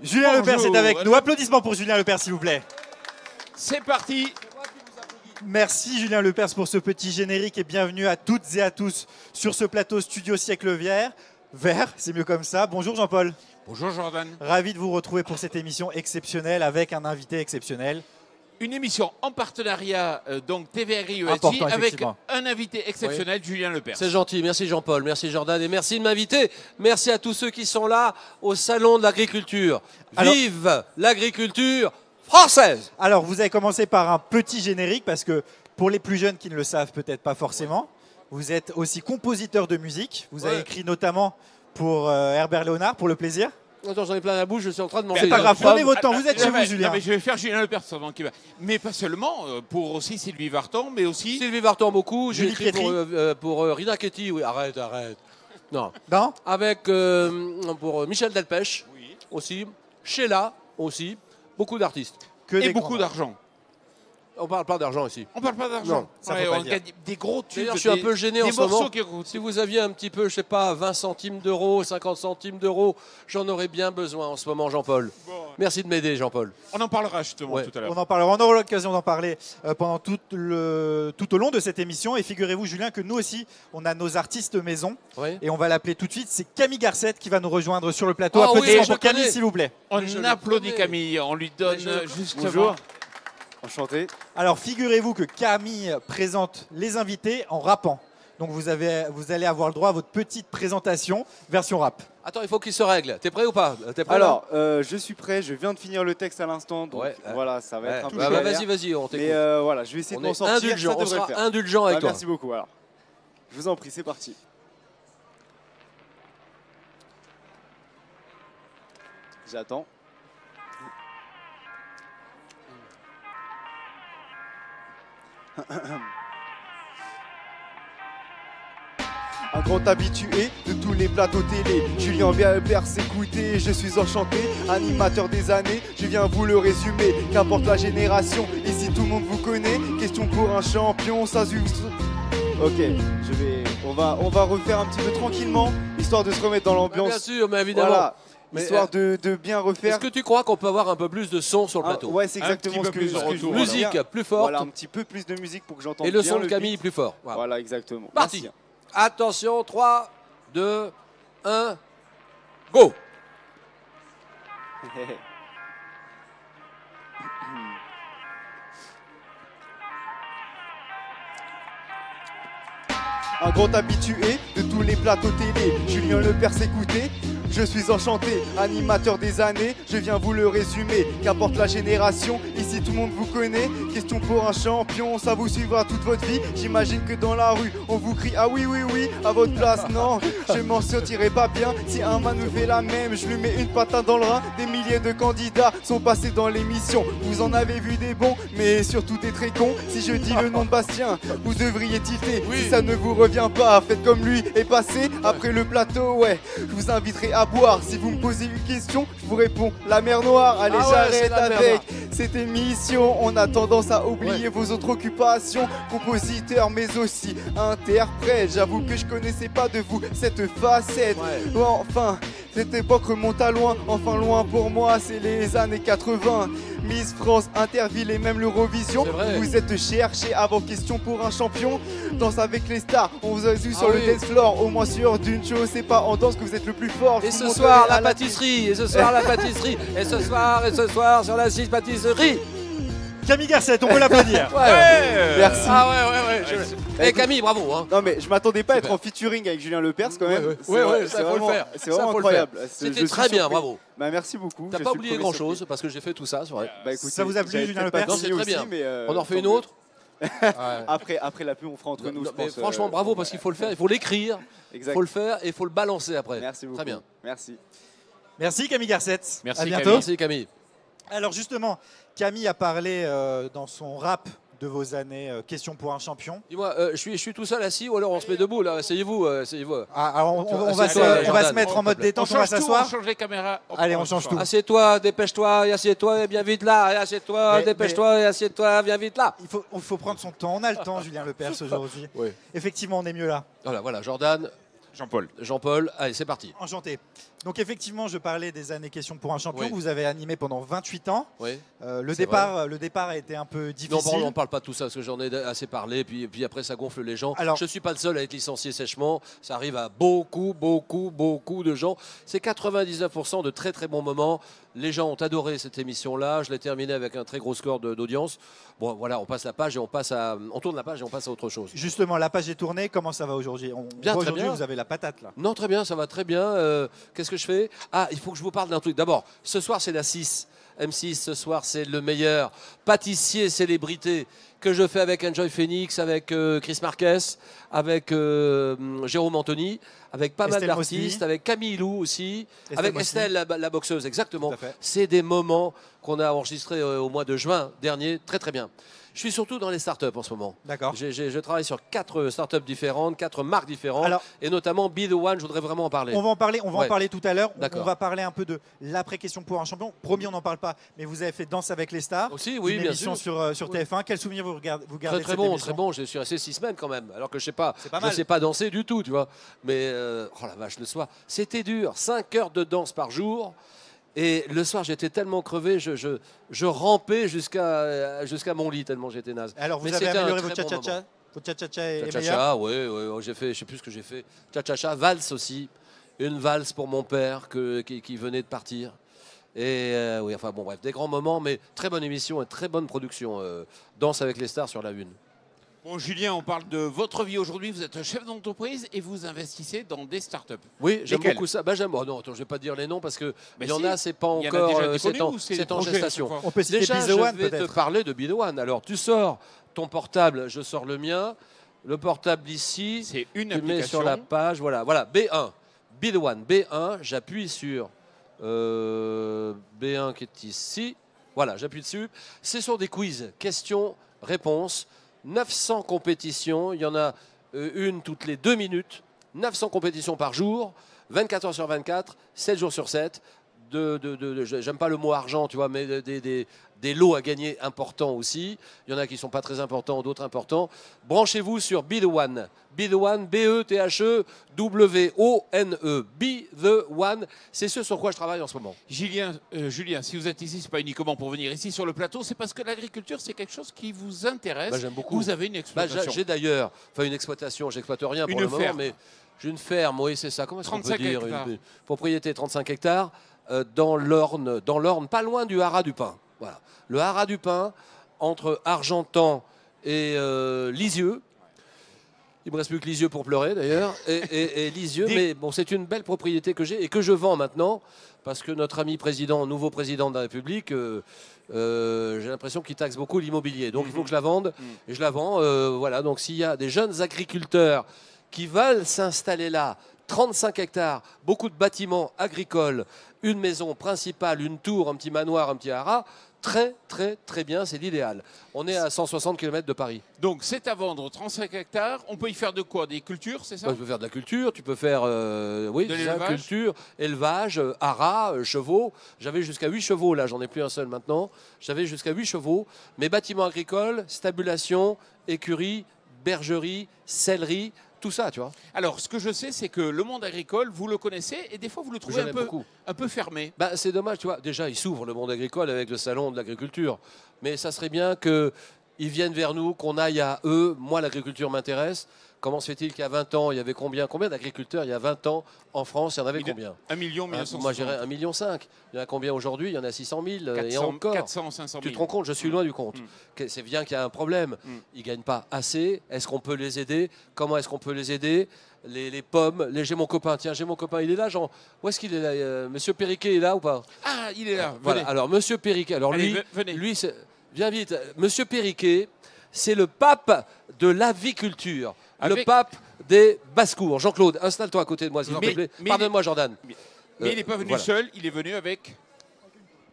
Julien Lepers est avec nous. Applaudissements pour Julien Lepers, s'il vous plaît. C'est parti. Merci Julien Lepers pour ce petit générique et bienvenue à toutes et à tous sur ce plateau Studio Siècle Vert. C'est mieux comme ça. Bonjour Jean-Paul. Bonjour Jordan. Ravi de vous retrouver pour cette émission exceptionnelle avec un invité exceptionnel. Une émission en partenariat donc TVRI Important, avec un invité exceptionnel, Julien Lepers. C'est gentil, merci Jean-Paul, merci Jordan et merci de m'inviter. Merci à tous ceux qui sont là au Salon de l'Agriculture. Vive l'agriculture française! Alors vous avez commencé par un petit générique parce que pour les plus jeunes qui ne le savent peut-être pas forcément, vous êtes aussi compositeur de musique. Vous avez écrit notamment pour Herbert Léonard, pour le plaisir. Attends, j'en ai plein la bouche, je suis en train de manger. C'est pas grave, prenez votre temps, vous êtes chez vous, Julien. Mais je vais faire Julien Lepers avant qu'il va. Mais pas seulement, pour aussi Sylvie Vartan, mais aussi. Sylvie Vartan beaucoup, j'ai Julie écrit pour Rina Ketty, oui, arrête. Non. Non. Avec pour Michel Delpech aussi, Sheila aussi, beaucoup d'artistes. Et beaucoup d'argent. On parle pas d'argent ici. On parle pas d'argent. On gagne des gros tubes. D'ailleurs, je suis un peu gêné en ce moment. Qui... Si vous aviez un petit peu, je sais pas, 20 centimes d'euros, 50 centimes d'euros, j'en aurais bien besoin en ce moment, Jean-Paul. Bon. Merci de m'aider, Jean-Paul. On en parlera justement tout à l'heure. On en parlera. On aura l'occasion d'en parler pendant tout au long de cette émission. Et figurez-vous, Julien, que nous aussi, on a nos artistes maison. Et on va l'appeler tout de suite. C'est Camille Garcet qui va nous rejoindre sur le plateau. Applaudissements pour Camille, s'il vous plaît. On applaudit Camille. On lui donne justement. Bonjour. Enchanté. Alors figurez-vous que Camille présente les invités en rappant. Donc vous allez avoir le droit à votre petite présentation version rap. Attends, il faut qu'il se règle. T'es prêt ou pas? Alors, je suis prêt. Je viens de finir le texte à l'instant. Donc voilà, ça va être un peu vas-y, on t'écoute. Mais voilà, je vais essayer de m'en sortir. Indulgent, on sera indulgent avec toi. Merci beaucoup. Alors, je vous en prie, c'est parti. J'attends. Un grand habitué de tous les plateaux télé, Julien Lepers, écoutez, je suis enchanté, animateur des années, je viens vous le résumer, qu'importe la génération, ici tout le monde vous connaît, question pour un champion, ça Ok, on va refaire un petit peu tranquillement, histoire de se remettre dans l'ambiance. Bien sûr, mais évidemment. Voilà. Histoire de bien refaire. Est-ce que tu crois qu'on peut avoir un peu plus de son sur le plateau? Ouais, c'est exactement ce que je veux. Musique plus forte. Voilà, un petit peu plus de musique pour que j'entende bien. Et le son de Camille plus fort. Voilà, exactement. Parti. Merci. Attention, 3, 2, 1, go. Un grand habitué de tous les plateaux télé, Julien Lepers, écoutez. Je suis enchanté, animateur des années, je viens vous le résumer, qu'importe la génération, ici tout le monde vous connaît, question pour un champion, ça vous suivra toute votre vie, j'imagine que dans la rue, on vous crie ah oui oui oui, à votre place non, je m'en sortirai pas bien, si un man me fait la même, je lui mets une patate dans le rein, des milliers de candidats sont passés dans l'émission, vous en avez vu des bons, mais surtout des très cons, si je dis le nom de Bastien, vous devriez tilter, si ça ne vous revient pas, faites comme lui et passez, après le plateau, je vous inviterai à boire. Si vous me posez une question, je vous réponds la mer Noire. Allez, j'arrête avec cette émission. On a tendance à oublier vos autres occupations. Compositeur, mais aussi interprète. J'avoue que je connaissais pas de vous cette facette. Enfin, cette époque remonte à loin. Enfin, loin pour moi, c'est les années 80. Miss France, Interville et même l'Eurovision. Vous êtes cherché avant question pour un champion. Danse avec les stars, on vous a vu sur le dance floor. Au moins sûr d'une chose, c'est pas en danse que vous êtes le plus fort. Et ce soir la pâtisserie, et ce soir la pâtisserie, et ce soir sur la 6 pâtisserie. Camille Garcet, on peut l'applaudir. Merci. Et Camille, bravo. Hein. Non mais je m'attendais pas à être en featuring avec Julien Lepers quand même. Ça faut le faire. C'est vraiment incroyable. C'était très bien, bravo. Bah merci beaucoup. T'as pas oublié grand chose parce que j'ai fait tout ça, c'est vrai. Bah écoute, ça vous a plu Julien Lepers? Non, c'est très bien. On en refait une autre. Après la pub, on fera entre nous, je pense. Franchement, bravo parce qu'il faut le faire, il faut l'écrire, il faut le faire et il faut le balancer après. Merci beaucoup. Très bien. Merci Camille Garcet. Merci, à bientôt. Merci Camille. Alors justement, Camille a parlé dans son rap de vos années Question pour un champion. Dis-moi, je suis tout seul assis ou alors on se met debout là? Asseyez-vous. On va se mettre en mode détente, on va s'asseoir. On change les caméras. Allez, on change tout. Assieds-toi, dépêche-toi, et assieds-toi, et viens vite là. Et assieds-toi, dépêche-toi, et assieds-toi, viens vite là. Il faut prendre son temps. On a le temps, Julien Lepers, aujourd'hui. Oui. Effectivement, on est mieux là. Voilà, Jordan. Jean-Paul. Jean-Paul, allez, c'est parti. Enchanté. Donc effectivement, je parlais des années questions pour un champion. Oui. Vous avez animé pendant 28 ans. Oui. Le départ a été un peu difficile. Non, on ne parle pas de tout ça parce que j'en ai assez parlé. Puis après, ça gonfle les gens. Alors, je ne suis pas le seul à être licencié sèchement. Ça arrive à beaucoup de gens. C'est 99% de très très bons moments. Les gens ont adoré cette émission-là. Je l'ai terminée avec un très gros score d'audience. Bon, voilà, on passe la page et on tourne la page et on passe à autre chose. Justement, la page est tournée. Comment ça va aujourd'hui? Bien, très aujourd'hui, bien. vous avez la patate là. Non, très bien, ça va très bien. Qu'est-ce que je fais? Ah, il faut que je vous parle d'un truc. D'abord, ce soir, c'est la 6. M6, ce soir, c'est le meilleur pâtissier célébrité que je fais avec Enjoy Phoenix, avec Chris Marquez, avec Jérôme Anthony, avec pas mal d'artistes, avec Camille Lou aussi, avec Estelle, la boxeuse, exactement. C'est des moments qu'on a enregistrés au mois de juin dernier, très très bien. Je suis surtout dans les startups en ce moment. D'accord. Je travaille sur 4 startups différentes, 4 marques différentes, alors, et notamment Be The One, je voudrais vraiment en parler. On va en parler tout à l'heure. On D'accord. va parler un peu de l'après-question pour un champion. Promis, on n'en parle pas, mais vous avez fait Danse avec les stars. Aussi, oui, une bien émission sûr. sur TF1. Quel souvenir vous gardez Très de très cette bon, émission? très bon. Je suis resté 6 semaines quand même, alors que je mal. sais pas danser du tout, tu vois. Mais oh la vache, le soir, c'était dur. 5 heures de danse par jour. Et le soir, j'étais tellement crevé, je rampais jusqu'à mon lit tellement j'étais naze. Alors, vous Mais avez c'était un amélioré très votre bon cha-cha-cha? moment. Votre cha-cha-cha est meilleur? Cha-cha-cha, oui, j'ai fait, je sais plus ce que j'ai fait. Cha-cha-cha, valse aussi. Une valse pour mon père qui venait de partir. Et oui, enfin bon, bref, des grands moments, mais très bonne émission et très bonne production. Danse avec les stars sur la Une. Bon, Julien, on parle de votre vie aujourd'hui. Vous êtes un chef d'entreprise et vous investissez dans des startups. Oui, j'aime Lesquelles? beaucoup ça. J'aime. Oh non, attends, je vais pas dire les noms parce que Mais il y en si. a, c'est pas Il y en a encore, déjà des connus ou c'est des c'est en projets, gestation. chaque fois? On peut citer Déjà, Be The je One vais te peut-être. parler de Be The One. Alors, tu sors ton portable, je sors le mien. Le portable ici, C'est une tu mets application. sur la page, voilà, B1, Be The One, B1, j'appuie sur B1 qui est ici, voilà, j'appuie dessus. C'est sur des quiz, questions, réponses, 900 compétitions, il y en a une toutes les 2 minutes, 900 compétitions par jour, 24 heures sur 24, 7 jours sur 7. J'aime pas le mot argent, tu vois, mais des lots à gagner importants aussi. Il y en a qui sont pas très importants, d'autres importants. Branchez-vous sur Be The One. Be The One, B-E-T-H-E-W-O-N-E. Be The One, c'est ce sur quoi je travaille en ce moment. Julien, si vous êtes ici, c'est pas uniquement pour venir ici sur le plateau, c'est parce que l'agriculture, c'est quelque chose qui vous intéresse. J'aime beaucoup. Vous avez une exploitation. J'ai d'ailleurs, une exploitation, j'exploite rien pour Une le moment, ferme. mais j'ai une ferme, oui, c'est ça. Comment est-ce qu'on peut 35 dire hectares. une propriété 35 hectares dans l'Orne, pas loin du Haras du Pin. Voilà. Le Haras du Pin, entre Argentan et Lisieux. Il me reste plus que Lisieux pour pleurer d'ailleurs. Et Lisieux, mais bon, c'est une belle propriété que j'ai et que je vends maintenant parce que notre ami nouveau président de la République, j'ai l'impression qu'il taxe beaucoup l'immobilier. Donc il faut que je la vende et je la vends. Voilà. Donc s'il y a des jeunes agriculteurs qui veulent s'installer là, 35 hectares, beaucoup de bâtiments agricoles, une maison principale, une tour, un petit manoir, un petit haras, très très très bien, c'est l'idéal. On est à 160 km de Paris. Donc c'est à vendre 35 hectares. On peut y faire de quoi? Des cultures, c'est ça? Tu peux faire de la culture, tu peux faire oui, De c'est ça, l'élevage. culture, élevage, haras, chevaux. J'avais jusqu'à 8 chevaux, là j'en ai plus un seul maintenant. J'avais jusqu'à 8 chevaux. Mes bâtiments agricoles, stabulation, écurie, bergerie, sellerie, tout ça, tu vois. Alors, ce que je sais, c'est que le monde agricole, vous le connaissez et des fois, vous le trouvez J'en aime beaucoup. un peu fermé. C'est dommage, tu vois. Déjà, il s'ouvre le monde agricole avec le salon de l'agriculture. Mais ça serait bien qu'ils viennent vers nous, qu'on aille à eux. Moi, l'agriculture m'intéresse. Comment se fait-il qu'il y a 20 ans, il y avait combien d'agriculteurs il y a 20 ans en France? Il y en avait combien? 1 million 1960. Moi, j'irais 1,5 million. Il y en a combien aujourd'hui? Il y en a 600 000. Et 400, encore. 400, 500 000. Tu te rends compte? Je suis loin du compte. C'est bien qu'il y a un problème. Ils ne gagnent pas assez. Est-ce qu'on peut les aider? Comment est-ce qu'on peut les aider? Les pommes, j'ai mon copain, il est là, Jean. Où est-ce qu'il est là? Monsieur Périquet est là ou pas? Ah, il est là. Voilà, Venez. alors Monsieur Périquet, alors Allez, lui, venez. viens vite. Monsieur Périquet, c'est le pape de l'aviculture, le Avec- pape des basses-cours. Jean-Claude, installe-toi à côté de moi, s'il te Mais- plaît. mais Pardonne-moi, Jordan. Mais il n'est pas venu voilà. seul, il est venu avec...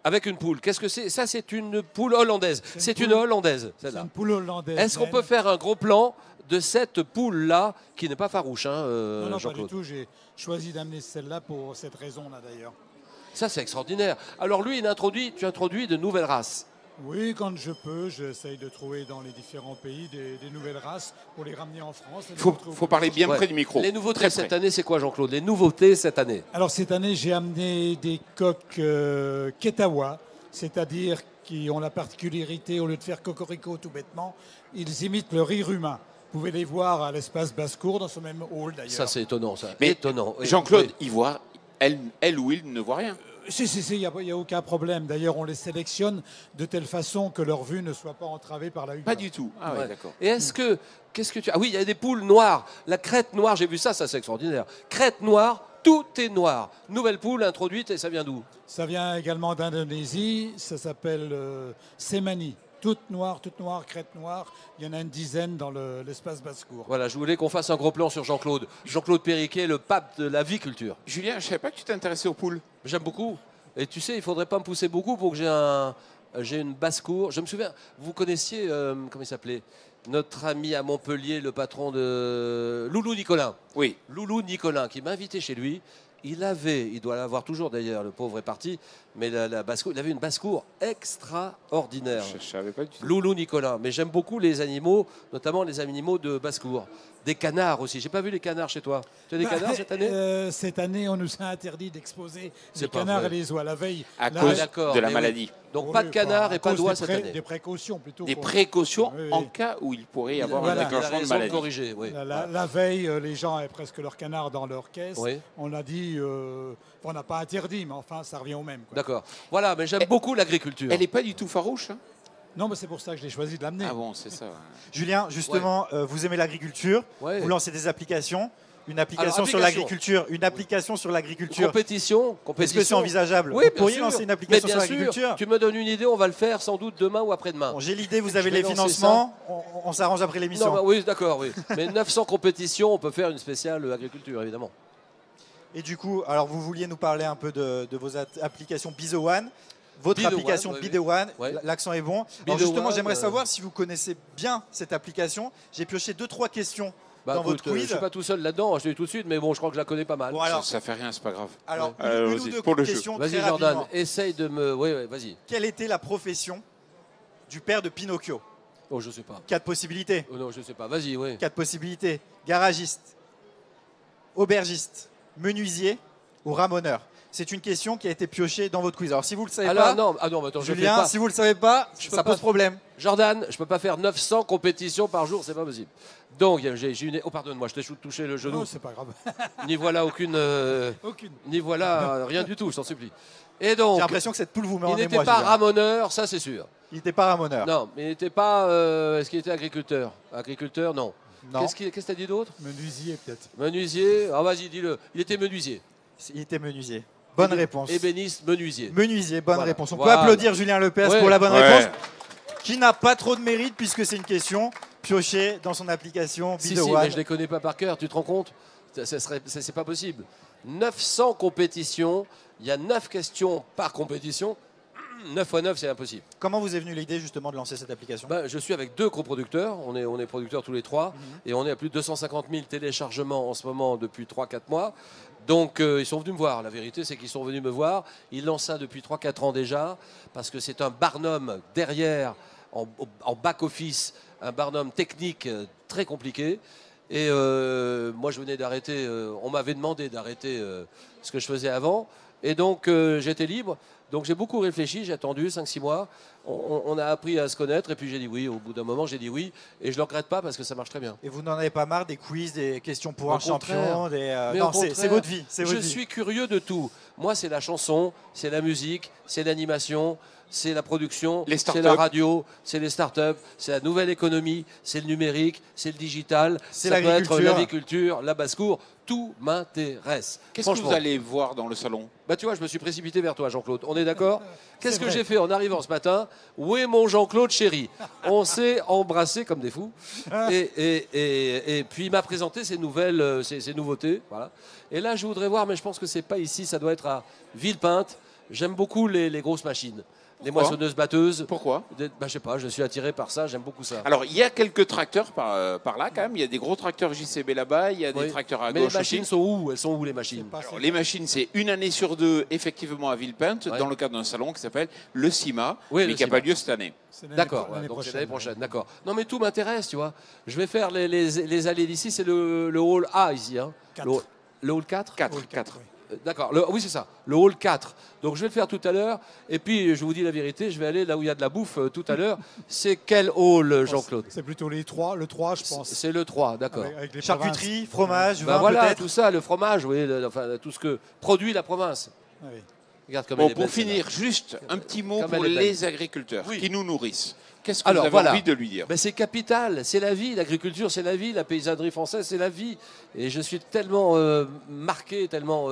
Avec une poule. Qu'est-ce que c'est? Ça, c'est une poule hollandaise. C'est une hollandaise, C'est celle-là. une poule hollandaise. Est-ce qu'on peut faire un gros plan de cette poule-là, qui n'est pas farouche, hein, Non, non, pas du Jean-Claude? tout. J'ai choisi d'amener celle-là pour cette raison-là, d'ailleurs. Ça, c'est extraordinaire. Alors lui, tu introduis de nouvelles races. Oui, quand je peux, j'essaye de trouver dans les différents pays des nouvelles races pour les ramener en France. Il faut parler bien près du micro. Les nouveautés Très cette près. année, c'est quoi, Jean-Claude? Les nouveautés cette année? Alors cette année, j'ai amené des coqs Ketawa, c'est-à-dire qui ont la particularité, au lieu de faire cocorico tout bêtement, ils imitent le rire humain. Vous pouvez les voir à l'espace Basse-Cour, dans ce même hall d'ailleurs. Ça, c'est étonnant, ça. Mais étonnant. Oui. Jean-Claude, Oui. il voit, elle ou il ne voit rien. Si, il n'y a aucun problème. D'ailleurs, on les sélectionne de telle façon que leur vue ne soit pas entravée par la humeur. Pas du tout. Ah ouais, Ouais. d'accord. Et qu'est-ce que tu... Ah oui, il y a des poules noires. La crête noire, j'ai vu ça c'est extraordinaire. Crête noire, tout est noir. Nouvelle poule introduite, et ça vient d'où? Ça vient également d'Indonésie. Ça s'appelle Semani. Toute noire, crête noire. Il y en a une dizaine dans l'espace Basse-Cour. Voilà, je voulais qu'on fasse un gros plan sur Jean-Claude. Jean-Claude Périquet, le pape de la viculture. Julien, je ne savais pas que tu t'intéressais aux poules. J'aime beaucoup. Et tu sais, il ne faudrait pas me pousser beaucoup pour que j'ai une basse-cour. Je me souviens, vous connaissiez, comment il s'appelait? Notre ami à Montpellier, le patron de Loulou Nicolin. Oui. Loulou Nicolin, qui m'a invité chez lui. Il doit l'avoir toujours d'ailleurs, le pauvre est parti, mais la basse-cour, il avait une basse-cour extraordinaire. Je ne savais pas du tout. Loulou Nicolin. Mais j'aime beaucoup les animaux, notamment les animaux de basse-cour. Des canards aussi. J'ai pas vu les canards chez toi. Tu as des canards cette année? Cette année, on nous a interdit d'exposer C'est les pas canards vrai. et les oies la veille. À Là, cause d'accord, de la mais oui. maladie. Donc pas de canards et pas cause d'oies des cette année. Des précautions plutôt. Des qu'on- précautions Oui, oui. en cas où il pourrait y avoir Voilà. un Il a déclenchement de raison de maladie. corriger, oui. La veille, les gens avaient presque leur canard dans leur caisse. Oui. On a dit, on n'a pas interdit, mais enfin, ça revient au même. Quoi. D'accord. Voilà, mais j'aime beaucoup l'agriculture. Elle n'est pas du tout farouche. Hein Non, mais c'est pour ça que je l'ai choisi de l'amener. Ah bon, c'est ça. Ouais. Julien, justement, vous aimez l'agriculture, Ouais. vous lancez des applications. Une application Alors, sur application. l'agriculture. Une application sur l'agriculture. Compétition. Est-ce que c'est envisageable? Oui, Vous bien pourriez sûr. lancer une Mais application bien sur sûr, l'agriculture? tu me donnes une idée, on va le faire sans doute demain ou après-demain. Bon, j'ai l'idée, vous Je avez vais les lancer financements, on s'arrange après Non, l'émission. bah oui, d'accord, oui. Mais 900 compétitions, on peut faire une spéciale agriculture, évidemment. Et du coup, alors vous vouliez nous parler un peu de vos applications Bizo One. Votre Bido application One, oui, Bido One, oui. l'accent est bon. Bido Alors justement, One, j'aimerais savoir si vous connaissez bien cette application. J'ai pioché 2-3 questions Bah, dans écoute, votre quiz. je suis pas tout seul là-dedans, je te dis tout de suite, mais bon, je crois que je la connais pas mal. Bon, alors, Ça fait rien, c'est pas grave. alors Ouais. une Allez, ou deux pour le jeu. questions Vas-y, très Jordan, rapidement. essaye de me. Oui, vas-y. Quelle était la profession du père de Pinocchio? Oh, je sais pas. 4 possibilités. Oh non, je sais pas. Vas-y, oui. 4 possibilités. Garagiste, aubergiste, menuisier ou ramoneur. C'est une question qui a été piochée dans votre quiz. Alors si vous ne le savez Alors, pas, non, mais attends, je fais Julien, pas. si vous ne le savez pas, Je peux ça pas- pose problème. Jordan, je peux pas faire 900 compétitions par jour, c'est pas possible. Donc, j'ai une. Oh, pardonne-moi, je t'ai touché le genou. Non, c'est pas grave. N'y voilà aucune. Aucune. N'y voilà rien du tout, je t'en supplie. Et donc, J'ai l'impression que cette poule vous met il en n'était émoi. pas Julien. ramoneur, ça c'est sûr. Il n'était pas ramoneur. Non, mais il n'était pas. Est-ce qu'il était agriculteur? Agriculteur, non. Non. Qu'est-ce que tu as dit d'autre? Menuisier, peut-être. Menuisier. Ah, vas-y, dis-le. Il était menuisier. Il était menuisier. Bonne réponse. Ébéniste, menuisier. Menuisier, bonne Voilà. réponse. On peut Voilà. applaudir Julien Lepers Ouais. pour la bonne Ouais. réponse, qui n'a pas trop de mérite puisque c'est une question piochée dans son application Si, Bido si, One. mais je ne les connais pas par cœur, tu te rends compte? C'est pas possible. 900 compétitions, il y a 9 questions par compétition. 9 x 9, c'est impossible. Comment vous est venue l'idée justement de lancer cette application? Ben, je suis avec 2 coproducteurs, on est producteurs tous les 3, et on est à plus de 250 000 téléchargements en ce moment depuis 3-4 mois. Donc ils sont venus me voir, la vérité c'est qu'ils sont venus me voir. Ils lancent ça depuis 3-4 ans déjà, parce que c'est un barnum derrière, en back-office, un barnum technique très compliqué. Et moi je venais d'arrêter, on m'avait demandé d'arrêter ce que je faisais avant, et donc j'étais libre. Donc j'ai beaucoup réfléchi, j'ai attendu 5-6 mois, on a appris à se connaître et puis j'ai dit oui, au bout d'un moment j'ai dit oui et je ne le regrette pas parce que ça marche très bien. Et vous n'en avez pas marre des quiz, des questions pour Au un champion contraire. Mais Non, au c'est contraire, votre vie. C'est Je votre vie. suis curieux de tout. Moi c'est la chanson, c'est la musique, c'est l'animation, c'est la production, Les c'est startups. la radio, c'est les startups, c'est la nouvelle économie, c'est le numérique, c'est le digital, C'est ça peut être l'agriculture. l'agriculture, la basse-cour, tout m'intéresse. Qu'est-ce que Franchement. vous allez voir dans le salon? Bah tu vois, je me suis précipité vers toi, Jean-Claude. On est d'accord? Qu'est-ce que vrai. j'ai fait en arrivant ce matin? Où est mon Jean-Claude chéri? On s'est embrassés comme des fous. Et puis il m'a présenté ces nouvelles, ces nouveautés. Voilà. Et là, je voudrais voir, mais je pense que c'est pas ici, ça doit être à Villepinte. J'aime beaucoup les grosses machines. les moissonneuses-batteuses. Pourquoi? Je sais pas, je suis attiré par ça, j'aime beaucoup ça. Alors, il y a quelques tracteurs par là, quand même. Il y a des gros tracteurs JCB là-bas, il y a des tracteurs à Mais gauche les machines aussi. sont où? Elles sont où, les machines? Alors, les machines, c'est une année sur deux, effectivement, à Villepinte, dans le cadre d'un salon qui s'appelle le CIMA, mais qui n'a pas lieu cette année. D'accord, donc c'est l'année prochaine, d'accord. Non, mais tout m'intéresse, tu vois. Je vais faire les allées d'ici, c'est le hall A ici. Hein. Le hall 4 4. D'accord, oui c'est ça, le hall 4. Donc je vais le faire tout à l'heure, et puis je vous dis la vérité, je vais aller là où il y a de la bouffe tout à l'heure. C'est quel hall, Jean-Claude? C'est plutôt les 3, le 3 je pense. C'est le 3, d'accord. Avec les Charcuterie, fromage, vin voilà, peut-être. tout ça, le fromage, oui, enfin, tout ce que produit la province. Oui. Regarde comme Bon, elle est pour belle, finir, juste un petit mot Comme pour elle est belle. les agriculteurs qui nous nourrissent. Qu'est-ce que Alors, vous avez voilà. envie de lui dire? Ben, c'est capital, c'est la vie, l'agriculture c'est la vie, la paysannerie française c'est la vie. Et je suis tellement marqué, tellement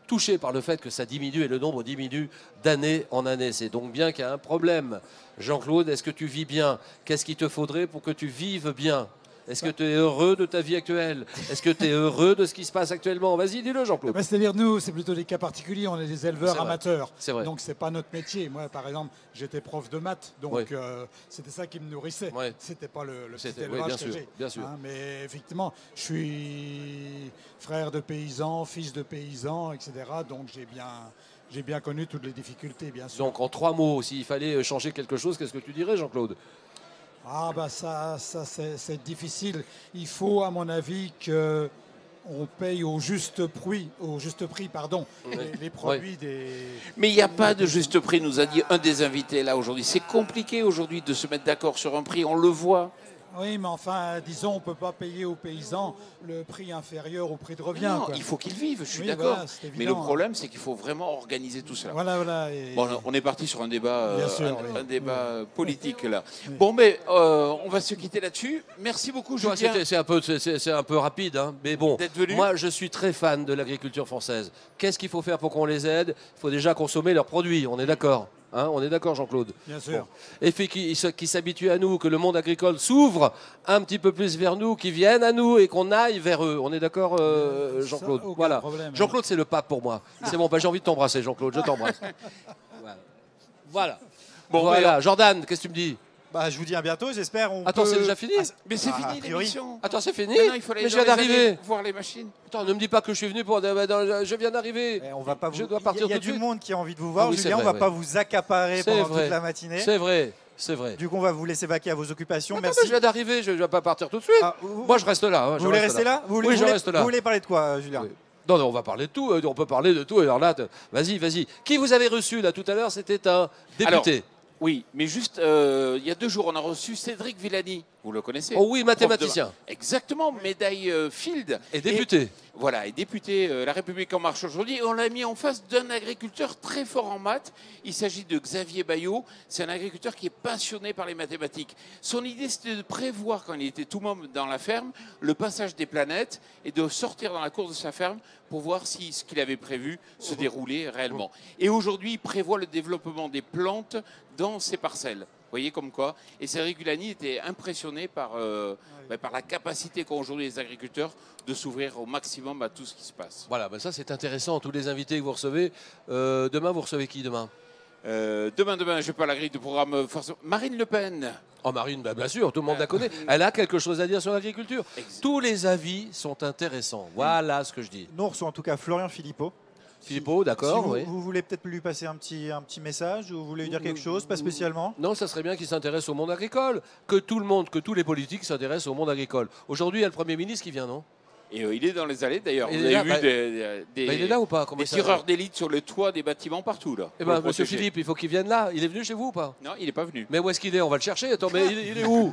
touché par le fait que ça diminue et le nombre diminue d'année en année. C'est donc bien qu'il y a un problème. Jean-Claude, est-ce que tu vis bien? Qu'est-ce qu'il te faudrait pour que tu vives bien? Est-ce que tu es heureux de ta vie actuelle? Est-ce que tu es heureux de ce qui se passe actuellement? Vas-y, dis-le, Jean-Claude. C'est-à-dire, nous, c'est plutôt des cas particuliers. On est des éleveurs amateurs. C'est vrai. Donc, c'est pas notre métier. Moi, par exemple, j'étais prof de maths. Donc, c'était ça qui me nourrissait. C'était pas le petit élevage que j'ai. Bien sûr. Hein, mais effectivement, je suis frère de paysans, fils de paysans, etc. Donc, j'ai bien connu toutes les difficultés, bien sûr. Donc, en 3 mots, s'il fallait changer quelque chose, qu'est-ce que tu dirais, Jean-Claude? Ah bah ça c'est difficile. Il faut, à mon avis, que on paye au juste prix, les produits des... Mais il n'y a pas de juste prix, nous a dit un des invités là aujourd'hui. C'est compliqué aujourd'hui de se mettre d'accord sur un prix, on le voit. Oui, mais enfin, disons, on ne peut pas payer aux paysans le prix inférieur au prix de revient. Non, quoi. il faut qu'ils vivent, je suis d'accord. Voilà, mais le problème, c'est qu'il faut vraiment organiser tout cela. Voilà. Bon, on est parti sur un débat, un débat politique là. Oui. Bon, mais on va se quitter là-dessus. Merci beaucoup, Julien. C'est un peu rapide, hein, mais bon. Moi, je suis très fan de l'agriculture française. Qu'est-ce qu'il faut faire pour qu'on les aide? Il faut déjà consommer leurs produits, on est d'accord. Hein, on est d'accord, Jean-Claude? Bien sûr. Bon. Et puis qu'ils s'habituent à nous, que le monde agricole s'ouvre un petit peu plus vers nous, qu'ils viennent à nous et qu'on aille vers eux. On est d'accord, Jean-Claude? Voilà. Jean-Claude, c'est le pape pour moi. C'est bon, j'ai envie de t'embrasser, Jean-Claude. Je t'embrasse. Voilà. Bon, voilà. Jordan, qu'est-ce que tu me dis? Bah, je vous dis à bientôt, j'espère. Attends, c'est déjà fini? Mais c'est fini l'émission. Attends, c'est fini? Mais non, il faut aller mais je viens d'arriver. Voir les machines. Attends, ne me dis pas que je suis venu pour... Je viens d'arriver. On va pas vous... Je dois partir Il y a tout de du suite. monde qui a envie de vous voir, oui, Julien. On ne va pas vous accaparer pendant toute la matinée. C'est vrai. C'est vrai. Du coup, on va vous laisser vaquer à vos occupations. Attends, merci. Je viens d'arriver, je ne vais pas partir tout de suite. Moi, je reste là. Vous voulez rester là? Oui, je reste là. Vous voulez parler de quoi, Julien? Oui. Non, on va parler de tout. On peut parler de tout. Alors là, vas-y. Qui vous avez reçu là tout à l'heure? C'était un député. Alors, oui, mais juste, il y a 2 jours, on a reçu Cédric Villani. Vous le connaissez? Oh oui, mathématicien. Exactement, médaille Field. Et député. Voilà, et député La République En Marche aujourd'hui. Et on l'a mis en face d'un agriculteur très fort en maths. Il s'agit de Xavier Bayot. C'est un agriculteur qui est passionné par les mathématiques. Son idée, c'était de prévoir, quand il était tout môme dans la ferme, le passage des planètes et de sortir dans la cour de sa ferme pour voir si ce qu'il avait prévu se déroulait réellement. Et aujourd'hui, il prévoit le développement des plantes dans ses parcelles. Vous voyez comme quoi. Et Cédric Villani était impressionné par la capacité qu'ont aujourd'hui les agriculteurs de s'ouvrir au maximum à tout ce qui se passe. Voilà, ça c'est intéressant. Tous les invités que vous recevez. Demain, vous recevez qui demain? Demain, je n'ai pas la grille de programme. Marine Le Pen. Oh, Marine, bien sûr, tout le monde la connaît. Elle a quelque chose à dire sur l'agriculture. Tous les avis sont intéressants. Voilà ce que je dis. Nous, on reçoit en tout cas Florian Philippot. Philippot, d'accord. Si vous voulez peut-être lui passer un petit message ou vous voulez lui dire quelque chose, pas spécialement? Non, ça serait bien qu'il s'intéresse au monde agricole. Que tout le monde, que tous les politiques s'intéressent au monde agricole. Aujourd'hui, il y a le Premier ministre qui vient, non? Et il est dans les allées d'ailleurs. Vous avez vu il est là ou pas? Des tireurs d'élite sur le toit des bâtiments partout là. Eh ben, monsieur Philippe, il faut qu'il vienne là. Il est venu chez vous ou pas? Non, il n'est pas venu. Mais où est-ce qu'il est? On va le chercher. Attends, mais il est où?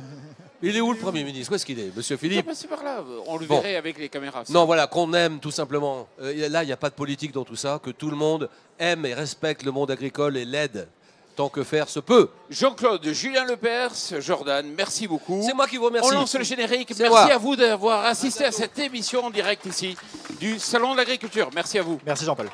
Il est où le Premier ministre? Où est-ce qu'il est, monsieur Philippe? C'est par là. On le verrait avec les caméras. Non, voilà, qu'on aime tout simplement. Là, il n'y a pas de politique dans tout ça. Que tout le monde aime et respecte le monde agricole et l'aide tant que faire se peut. Jean-Claude, Julien Lepers, Jordan, merci beaucoup. C'est moi qui vous remercie. On lance le générique. Merci à vous d'avoir assisté à cette émission en direct ici du Salon de l'Agriculture. Merci à vous. Merci Jean-Paul.